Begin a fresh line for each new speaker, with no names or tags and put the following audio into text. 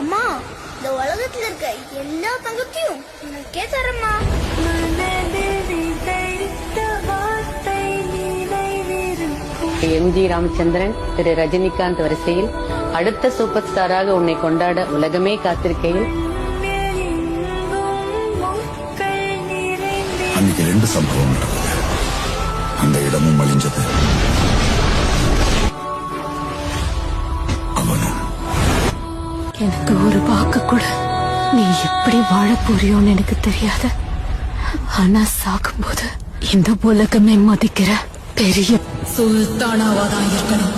அம்மா இந்த உலகத்துல இருக்க எல்லா தங்கத்தையும் உனக்கே தரமா.
எம்ஜி ராமச்சந்திரன், திரு ரஜினிகாந்த் வரிசையில் அடுத்த சூப்பர் ஸ்டாராக உன்னை கொண்டாட உலகமே காத்திருக்கையில்
அன்னைக்கு 2 சம்பவம் நடந்தது. அந்த இடமும் அழிஞ்சது, அவனும்.
எனக்கு ஒரு வாக்கு கூட நீ எப்படி வாழ போறியோன்னு எனக்கு தெரியாது. ஆனா சாகும்போது இந்த உலகமே மதிக்கிற பெரிய சுல்தானாவாதான் இருக்கணும்.